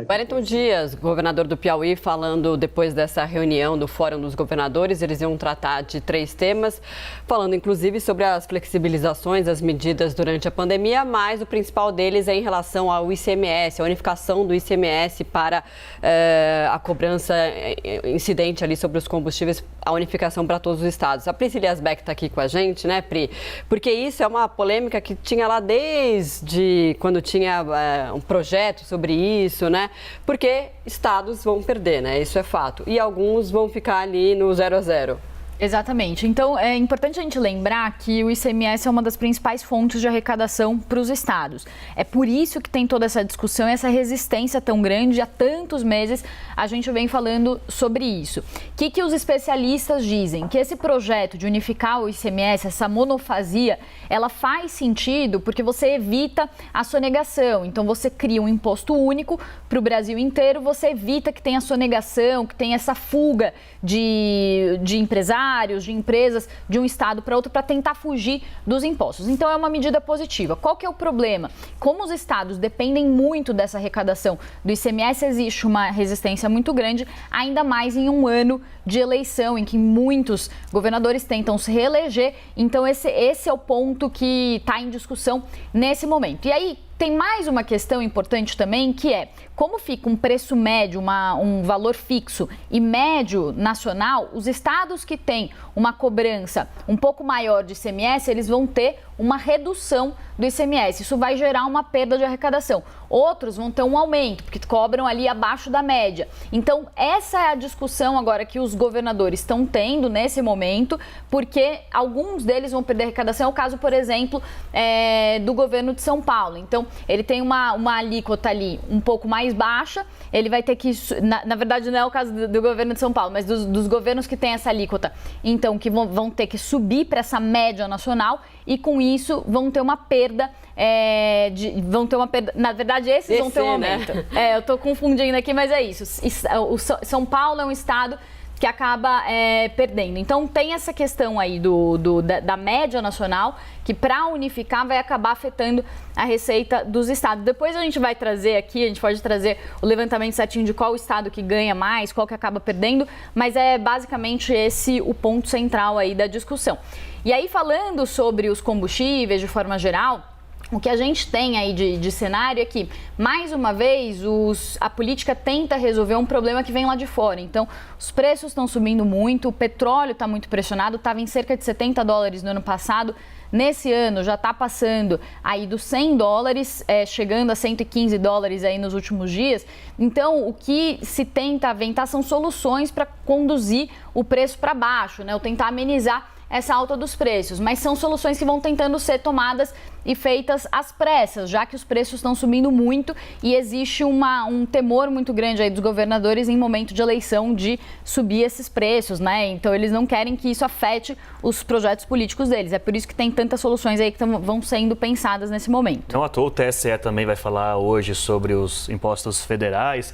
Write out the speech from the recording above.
Wellington Dias, governador do Piauí, falando depois dessa reunião do Fórum dos Governadores, eles iam tratar de 3 temas, falando inclusive sobre as flexibilizações das medidas durante a pandemia, mas o principal deles é em relação ao ICMS, a unificação do ICMS para a cobrança incidente ali sobre os combustíveis, a unificação para todos os estados. A Priscila Asbeck está aqui com a gente, né, Pri? Porque isso é uma polêmica que tinha lá desde quando tinha um projeto sobre isso, né? Porque estados vão perder, né? Isso é fato. E alguns vão ficar ali no 0 a 0. Exatamente. Então, é importante a gente lembrar que o ICMS é uma das principais fontes de arrecadação para os estados. É por isso que tem toda essa discussão e essa resistência tão grande. Há tantos meses a gente vem falando sobre isso. O que os especialistas dizem? Que esse projeto de unificar o ICMS, essa monofasia, ela faz sentido porque você evita a sonegação. Então, você cria um imposto único para o Brasil inteiro, você evita que tenha sonegação, que tenha essa fuga de empresários, de empresas de um estado para outro para tentar fugir dos impostos. Então é uma medida positiva. Qual que é o problema? Como os estados dependem muito dessa arrecadação do ICMS, existe uma resistência muito grande, ainda mais em um ano de eleição, em que muitos governadores tentam se reeleger. Então esse é o ponto que está em discussão nesse momento. E aí, tem mais uma questão importante também, que é como fica um preço médio, um valor fixo e médio nacional, os estados que têm uma cobrança um pouco maior de ICMS, eles vão ter uma redução do ICMS. Isso vai gerar uma perda de arrecadação. Outros vão ter um aumento, porque cobram ali abaixo da média. Então, essa é a discussão agora que os governadores estão tendo nesse momento, porque alguns deles vão perder arrecadação. É o caso, por exemplo, do governo de São Paulo. Então, ele tem uma alíquota ali um pouco mais baixa, ele vai ter que, na verdade não é o caso do governo de São Paulo, mas dos governos que têm essa alíquota, então que vão ter que subir para essa média nacional e com isso vão ter uma perda, na verdade esses vão ter um aumento. Né? Eu estou confundindo aqui, mas é isso, São Paulo é um estado que acaba perdendo. Então, tem essa questão aí da média nacional, que para unificar vai acabar afetando a receita dos estados. Depois a gente vai trazer aqui, a gente pode trazer o levantamento certinho de qual estado que ganha mais, qual que acaba perdendo, mas é basicamente esse o ponto central aí da discussão. E aí, falando sobre os combustíveis de forma geral, o que a gente tem aí de cenário é que, mais uma vez, a política tenta resolver um problema que vem lá de fora. Então, os preços estão subindo muito, o petróleo está muito pressionado, estava em cerca de $70 no ano passado. Nesse ano já está passando aí dos $100, chegando a $115 aí nos últimos dias. Então, o que se tenta aventar são soluções para conduzir o preço para baixo, né? Ou tentar amenizar essa alta dos preços, mas são soluções que vão tentando ser tomadas e feitas às pressas, já que os preços estão subindo muito e existe um temor muito grande aí dos governadores em momento de eleição de subir esses preços, né? Então eles não querem que isso afete os projetos políticos deles. É por isso que tem tantas soluções aí que vão sendo pensadas nesse momento. Não à toa, o TSE também vai falar hoje sobre os impostos federais.